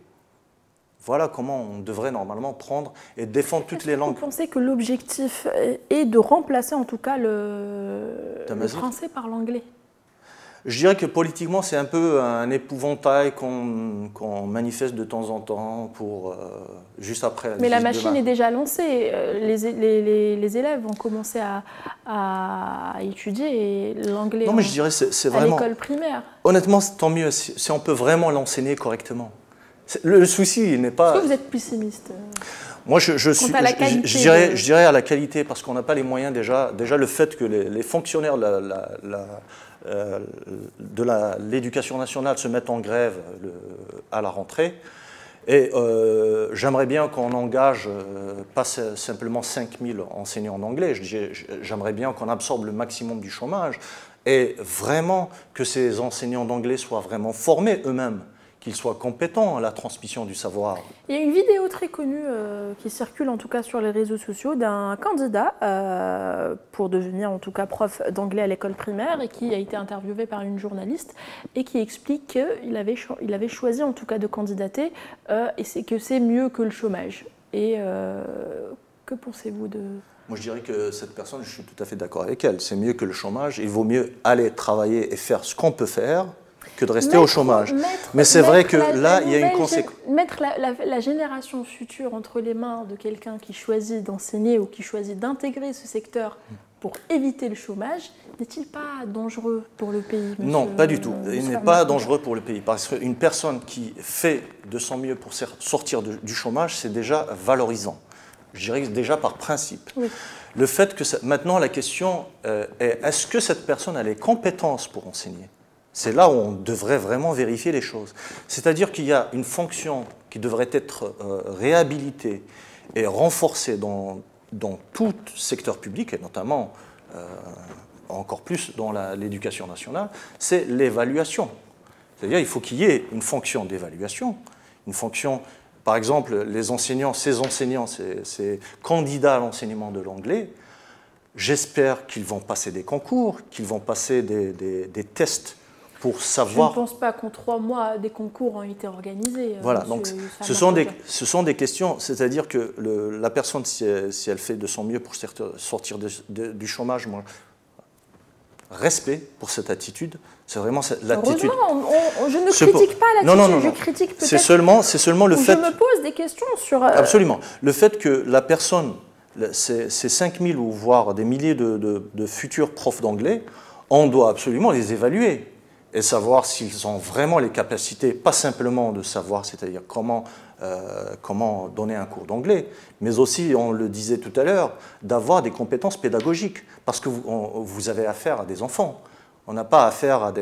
Voilà comment on devrait normalement prendre et défendre toutes les langues. Vous pensez que l'objectif est de remplacer en tout cas le français par l'anglais? Je dirais que politiquement, c'est un peu un épouvantail qu'on manifeste de temps en temps pour juste après. Mais la machine est déjà lancée. Les élèves vont commencer à étudier l'anglais à l'école primaire. Honnêtement, tant mieux si on peut vraiment l'enseigner correctement. Le souci n'est pas... Est-ce que vous êtes pessimiste? Moi, je dirais à la qualité, parce qu'on n'a pas les moyens déjà. Déjà, le fait que les fonctionnaires de l'éducation nationale se mettent en grève à la rentrée. Et j'aimerais bien qu'on engage pas simplement 5000 enseignants en anglais, j'aimerais bien qu'on absorbe le maximum du chômage et vraiment que ces enseignants d'anglais soient vraiment formés eux-mêmes, qu'ils soient compétents à la transmission du savoir. Il y a une vidéo très connue qui circule en tout cas sur les réseaux sociaux d'un candidat pour devenir en tout cas prof d'anglais à l'école primaire et qui a été interviewé par une journaliste et qui explique qu'il avait choisi en tout cas de candidater et que c'est mieux que le chômage. Et que pensez-vous de... Moi je dirais que cette personne, je suis tout à fait d'accord avec elle, c'est mieux que le chômage, il vaut mieux aller travailler et faire ce qu'on peut faire que de rester au chômage. Mais c'est vrai que là, il y a une conséquence. Mettre la génération future entre les mains de quelqu'un qui choisit d'enseigner ou qui choisit d'intégrer ce secteur pour éviter le chômage, n'est-il pas dangereux pour le pays? Non, pas du tout. Il n'est pas dangereux pour le pays. Parce qu'une personne qui fait de son mieux pour sortir du chômage, c'est déjà valorisant. Je dirais déjà par principe. Oui. Le fait que maintenant, la question est, est-ce que cette personne a les compétences pour enseigner? C'est là où on devrait vraiment vérifier les choses. C'est-à-dire qu'il y a une fonction qui devrait être réhabilitée et renforcée dans tout secteur public, et notamment encore plus dans l'éducation nationale, c'est l'évaluation. C'est-à-dire qu'il faut qu'il y ait une fonction d'évaluation, une fonction, par exemple, les enseignants, ces candidats à l'enseignement de l'anglais, j'espère qu'ils vont passer des concours, qu'ils vont passer des tests pour savoir... Je ne pense pas qu'en 3 mois, des concours ont été organisés. Voilà, donc ce sont des questions, c'est-à-dire que la personne, si elle fait de son mieux pour sortir du chômage, moi, respect pour cette attitude, c'est vraiment l'attitude... Heureusement, je ne critique pas l'attitude, je critique peut-être... C'est seulement le fait... Je me pose des questions sur... Absolument. Le fait que la personne, ces 5000 ou voire des milliers de futurs profs d'anglais, on doit absolument les évaluer et savoir s'ils ont vraiment les capacités, pas simplement de savoir, c'est-à-dire comment donner un cours d'anglais, mais aussi, on le disait tout à l'heure, d'avoir des compétences pédagogiques, parce que vous avez affaire à des enfants. On n'a pas affaire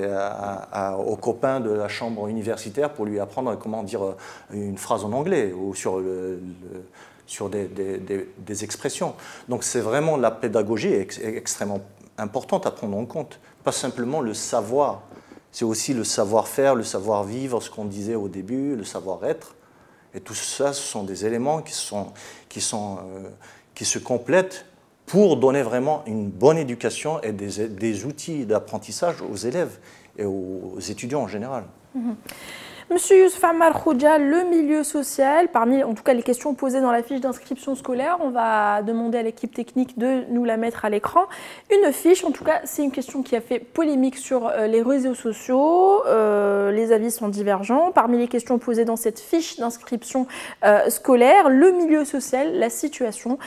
aux copains de la chambre universitaire pour lui apprendre comment dire une phrase en anglais ou sur des expressions. Donc c'est vraiment la pédagogie extrêmement importante à prendre en compte. Pas simplement le savoir, c'est aussi le savoir-faire, le savoir-vivre, ce qu'on disait au début, le savoir-être. Et tout ça, ce sont des éléments qui se complètent pour donner vraiment une bonne éducation et des outils d'apprentissage aux élèves et aux étudiants en général. Monsieur Youssouf Ammar Khoudja, le milieu social, parmi en tout cas les questions posées dans la fiche d'inscription scolaire, on va demander à l'équipe technique de nous la mettre à l'écran. Une fiche, en tout cas c'est une question qui a fait polémique sur les réseaux sociaux, les avis sont divergents. Parmi les questions posées dans cette fiche d'inscription scolaire, le milieu social, la situation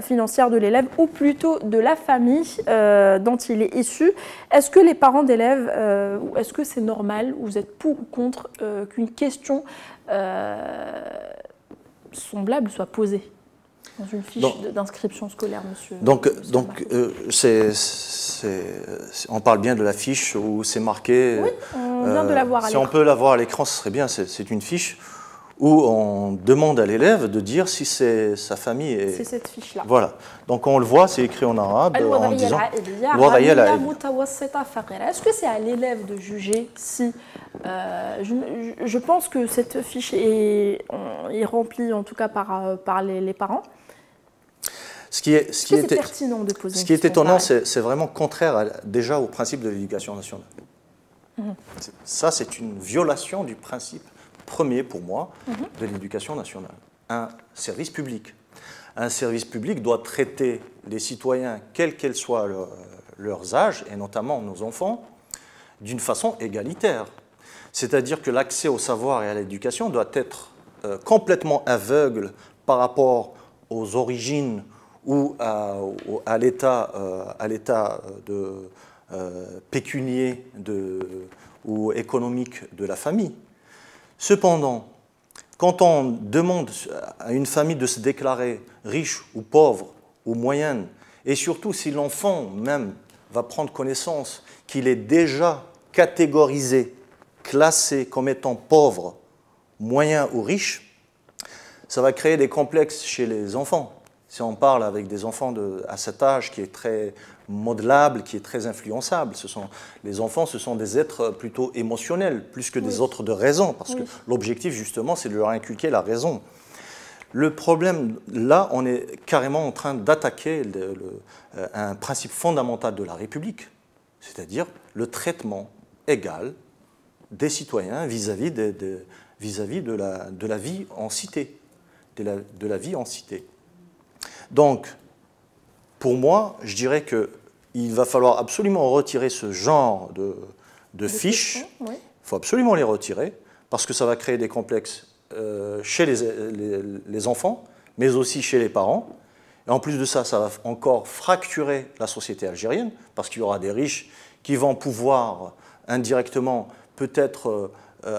financière de l'élève ou plutôt de la famille dont il est issu. Est-ce que les parents d'élèves, est-ce que c'est normal, vous êtes pour ou contre qu'une question semblable soit posée dans une fiche d'inscription scolaire, monsieur? On parle bien de la fiche où c'est marqué. Oui, on vient de la voir à l'écran. Si on peut la voir à l'écran, ce serait bien. C'est une fiche où on demande à l'élève de dire si c'est sa famille. C'est cette fiche-là. Voilà. Donc on le voit, c'est écrit en arabe en disant. Est-ce que c'est à l'élève de juger si. Je pense que cette fiche est remplie en tout cas par les parents. Ce qui est pertinent de poser. Ce qui est étonnant, c'est vraiment contraire déjà au principe de l'éducation nationale. Ça, c'est une violation du principe premier pour moi de l'éducation nationale. Un service public. Un service public doit traiter les citoyens, quels qu'elles soient leurs âges, et notamment nos enfants, d'une façon égalitaire. C'est-à-dire que l'accès au savoir et à l'éducation doit être complètement aveugle par rapport aux origines ou à l'état pécunier ou économique de la famille. Cependant, quand on demande à une famille de se déclarer riche ou pauvre ou moyenne, et surtout si l'enfant même va prendre connaissance qu'il est déjà catégorisé, classé comme étant pauvre, moyen ou riche, ça va créer des complexes chez les enfants. Si on parle avec des enfants à cet âge qui est très modelable, qui est très influençable, les enfants, ce sont des êtres plutôt émotionnels, plus que des autres de raison, parce que l'objectif, justement, c'est de leur inculquer la raison. Le problème, là, on est carrément en train d'attaquer un principe fondamental de la République, c'est-à-dire le traitement égal des citoyens vis-à-vis de la vie en cité, de la vie en cité. Donc, pour moi, je dirais qu'il va falloir absolument retirer ce genre de fiches. Il faut absolument les retirer, parce que ça va créer des complexes chez les enfants, mais aussi chez les parents. Et en plus de ça, ça va encore fracturer la société algérienne, parce qu'il y aura des riches qui vont pouvoir indirectement peut-être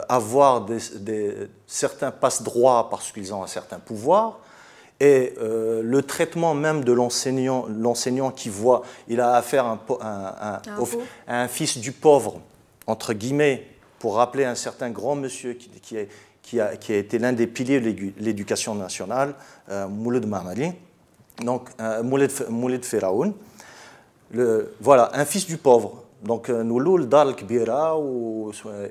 avoir certains passe-droits parce qu'ils ont un certain pouvoir. Et le traitement même de l'enseignant qui voit, il a affaire à un fils du pauvre, entre guillemets, pour rappeler un certain grand monsieur qui a été l'un des piliers de l'éducation nationale, Mouled Mahmali, donc Mouled Feraoun. Voilà, un fils du pauvre. Donc, nous l'oul dal kbira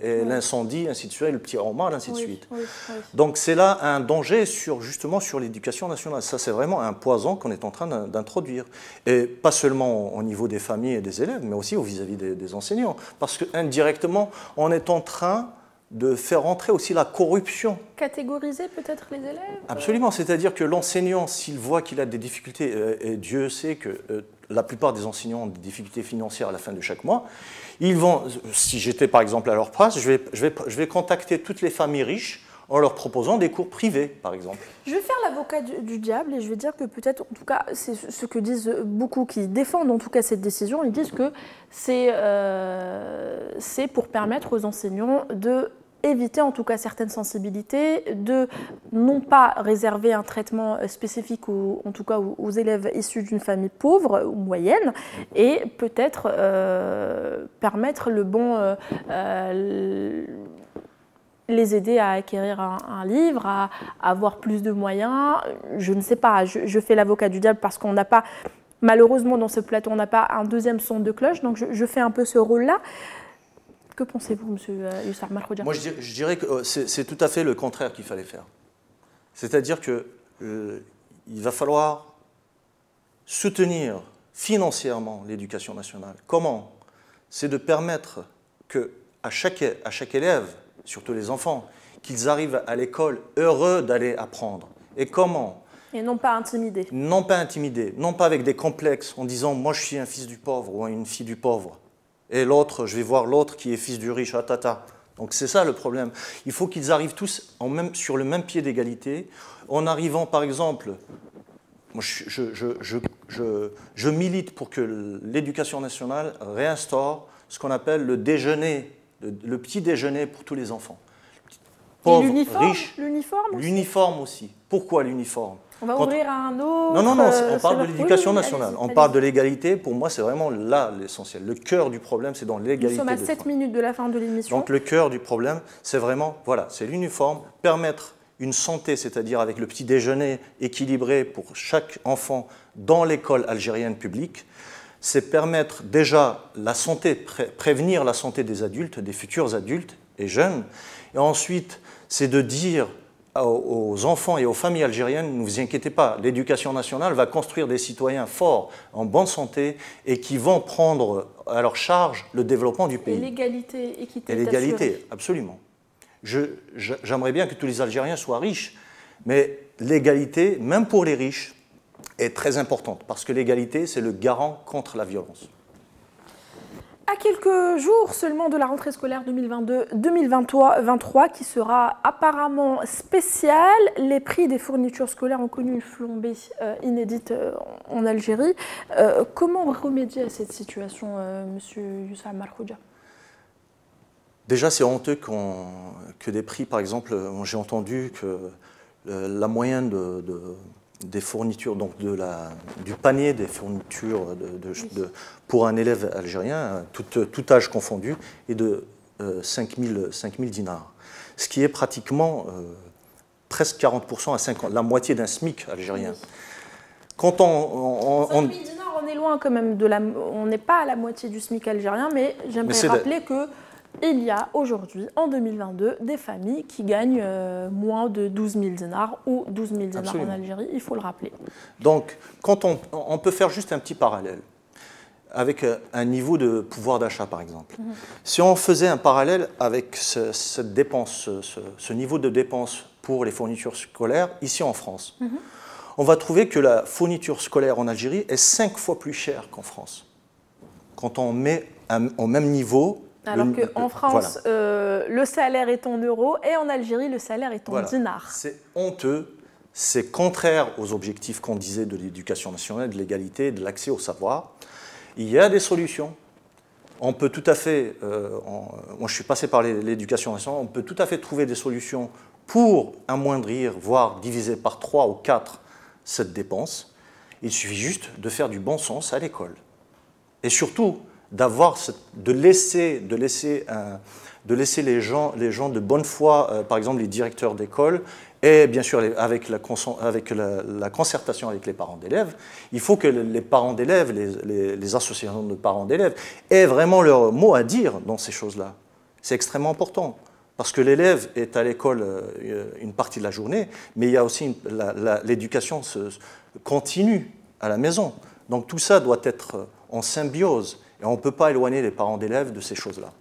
et l'incendie, ainsi de suite, le petit Omar, ainsi de suite. Donc, c'est là un danger justement sur l'éducation nationale. Ça, c'est vraiment un poison qu'on est en train d'introduire. Et pas seulement au niveau des familles et des élèves, mais aussi vis-à-vis des enseignants. Parce qu'indirectement, on est en train de faire entrer aussi la corruption. Catégoriser peut-être les élèves? Absolument, c'est-à-dire que l'enseignant, s'il voit qu'il a des difficultés, et Dieu sait que la plupart des enseignants ont des difficultés financières à la fin de chaque mois, ils vont, si j'étais par exemple à leur place, je vais contacter toutes les familles riches en leur proposant des cours privés, par exemple. Je vais faire l'avocat du diable et je vais dire que peut-être, en tout cas, c'est ce que disent beaucoup qui défendent en tout cas cette décision, ils disent que c'est pour permettre aux enseignants de éviter en tout cas certaines sensibilités, de non pas réserver un traitement spécifique en tout cas aux élèves issus d'une famille pauvre ou moyenne, et peut-être permettre le bon, les aider à acquérir un livre, à avoir plus de moyens. Je ne sais pas, je fais l'avocat du diable parce qu'on n'a pas, malheureusement dans ce plateau, on n'a pas un deuxième son de cloche, donc je fais un peu ce rôle-là. Que pensez-vous, M. Youssef Malkhoudja? Moi, je dirais que c'est tout à fait le contraire qu'il fallait faire. C'est-à-dire qu'il va falloir soutenir financièrement l'éducation nationale. Comment? C'est de permettre qu'à chaque élève, surtout les enfants, qu'ils arrivent à l'école heureux d'aller apprendre. Et comment? Et non pas intimidés. Non pas intimidés, non pas avec des complexes en disant « moi je suis un fils du pauvre » ou une fille du pauvre. Et l'autre, je vais voir l'autre qui est fils du riche, ah tata. Donc c'est ça le problème. Il faut qu'ils arrivent tous sur le même pied d'égalité, en arrivant par exemple, moi je milite pour que l'éducation nationale réinstaure ce qu'on appelle le déjeuner, le petit déjeuner pour tous les enfants. Pauvres, riches. L'uniforme aussi. Pourquoi l'uniforme? On va ouvrir un autre... Non, on parle de l'éducation nationale. On parle de l'égalité. Pour moi, c'est vraiment là l'essentiel. Le cœur du problème, c'est dans l'égalité. Nous sommes à 7 minutes de la fin de l'émission. Donc le cœur du problème, c'est vraiment, voilà, c'est l'uniforme, permettre une santé, c'est-à-dire avec le petit déjeuner équilibré pour chaque enfant dans l'école algérienne publique. C'est permettre déjà la santé, prévenir la santé des adultes, des futurs adultes et jeunes. Et ensuite, c'est de dire aux enfants et aux familles algériennes, ne vous inquiétez pas, l'éducation nationale va construire des citoyens forts, en bonne santé, et qui vont prendre à leur charge le développement du pays. Et l'égalité, équité. Et l'égalité, absolument. J'aimerais bien que tous les Algériens soient riches, mais l'égalité, même pour les riches, est très importante, parce que l'égalité, c'est le garant contre la violence. À quelques jours seulement de la rentrée scolaire 2022-2023, qui sera apparemment spéciale, les prix des fournitures scolaires ont connu une flambée inédite en Algérie. Comment remédier à cette situation, Monsieur Youssef Malkhoudja? Déjà, c'est honteux que des prix, par exemple, j'ai entendu que la moyenne des fournitures, donc du panier des fournitures pour un élève algérien, tout âge confondu, est de 5 000 dinars. Ce qui est pratiquement presque 40% à 50%, la moitié d'un SMIC algérien. Quand 5 000 dinars, on est loin quand même on n'est pas à la moitié du SMIC algérien, mais j'aimerais rappeler que il y a aujourd'hui, en 2022, des familles qui gagnent moins de 12 000 dinars ou 12 000 dinars Absolument. En Algérie, il faut le rappeler. Donc, quand on peut faire juste un petit parallèle avec un niveau de pouvoir d'achat, par exemple. Si on faisait un parallèle avec cette dépense, ce niveau de dépense pour les fournitures scolaires, ici en France, on va trouver que la fourniture scolaire en Algérie est 5 fois plus chère qu'en France. Quand on met au même niveau... Alors qu'en France, voilà. Le salaire est en euros et en Algérie, le salaire est en dinars. C'est honteux, c'est contraire aux objectifs qu'on disait de l'éducation nationale, de l'égalité, de l'accès au savoir. Il y a des solutions. On peut tout à fait, moi je suis passé par l'éducation nationale, on peut tout à fait trouver des solutions pour amoindrir, voire diviser par 3 ou 4 cette dépense. Il suffit juste de faire du bon sens à l'école. Et surtout, de laisser les gens de bonne foi, par exemple les directeurs d'école, et bien sûr avec la concertation avec les parents d'élèves, il faut que les parents d'élèves, les associations de parents d'élèves, aient vraiment leur mot à dire dans ces choses-là. C'est extrêmement important, parce que l'élève est à l'école une partie de la journée, mais il y a aussi l'éducation continue à la maison. Donc tout ça doit être en symbiose. Et on ne peut pas éloigner les parents d'élèves de ces choses-là.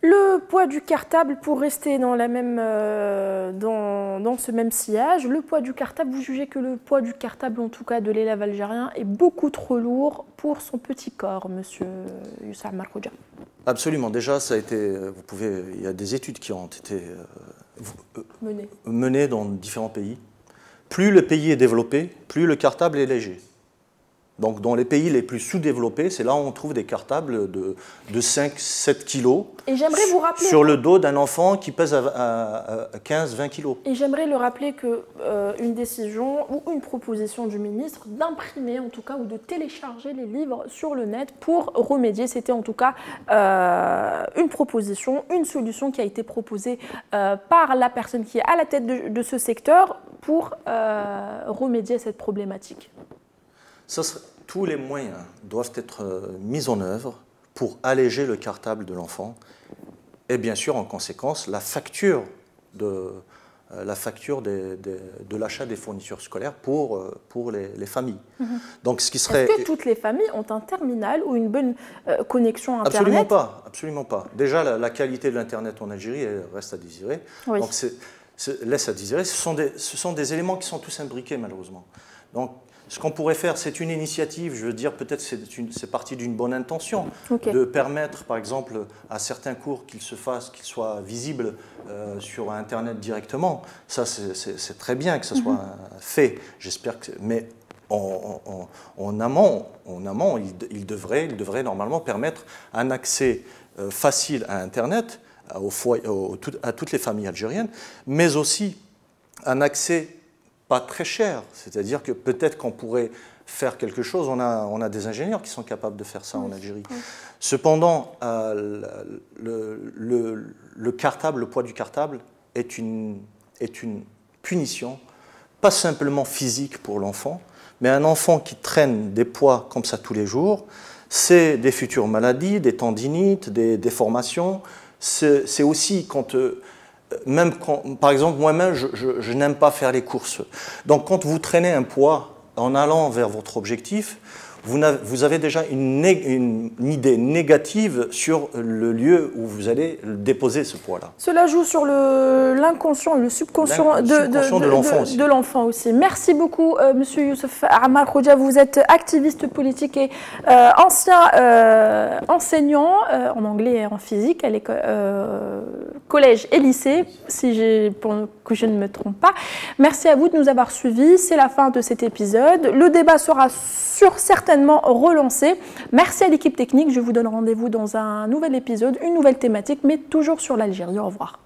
Le poids du cartable, pour rester dans ce même sillage, le poids du cartable, vous jugez que le poids du cartable, en tout cas de l'élève algérien, est beaucoup trop lourd pour son petit corps, Monsieur Youssef Malkhoudja? Absolument. Déjà, ça a été, il y a des études qui ont été menées dans différents pays. Plus le pays est développé, plus le cartable est léger. Donc dans les pays les plus sous-développés, c'est là où on trouve des cartables de 5-7 kilos sur le dos d'un enfant qui pèse à 15-20 kilos. Et j'aimerais le rappeler qu'une décision ou une proposition du ministre d'imprimer en tout cas ou de télécharger les livres sur le net pour remédier, c'était en tout cas une proposition, une solution qui a été proposée par la personne qui est à la tête de ce secteur pour remédier à cette problématique. Tous les moyens doivent être mis en œuvre pour alléger le cartable de l'enfant et bien sûr en conséquence la facture de l'achat des fournitures scolaires pour les familles. Donc, est-ce que toutes les familles ont un terminal ou une bonne connexion Internet? Absolument pas. Déjà, la qualité de l'Internet en Algérie reste à désirer. Oui. Donc, laisse à désirer. Ce sont des éléments qui sont tous imbriqués, malheureusement. Donc, ce qu'on pourrait faire, c'est une initiative, je veux dire, peut-être c'est parti d'une bonne intention, de permettre, par exemple, à certains cours qu'ils soient visibles sur Internet directement. Ça, c'est très bien que ça soit fait, j'espère que... Mais en amont, il devrait normalement permettre un accès facile à Internet, à toutes les familles algériennes, mais aussi un accès pas très cher, c'est-à-dire que peut-être qu'on pourrait faire quelque chose, on a des ingénieurs qui sont capables de faire ça en Algérie. Cependant, le cartable, le poids du cartable est une punition, pas simplement physique pour l'enfant, mais un enfant qui traîne des poids comme ça tous les jours, c'est des futures maladies, des tendinites, des déformations, c'est aussi quand... par exemple, moi-même, je n'aime pas faire les courses. Donc, quand vous traînez un poids en allant vers votre objectif, vous avez déjà une idée négative sur le lieu où vous allez déposer ce poids-là. Cela joue sur l'inconscient et le subconscient de l'enfant aussi. Merci beaucoup, Monsieur Youssef Ammar Khoja. Vous êtes activiste politique et ancien enseignant en anglais et en physique à l'école, collège et lycée, que je ne me trompe pas. Merci à vous de nous avoir suivis. C'est la fin de cet épisode. Le débat sera certainement relancé. Merci à l'équipe technique. Je vous donne rendez-vous dans un nouvel épisode, une nouvelle thématique, mais toujours sur l'Algérie. Au revoir.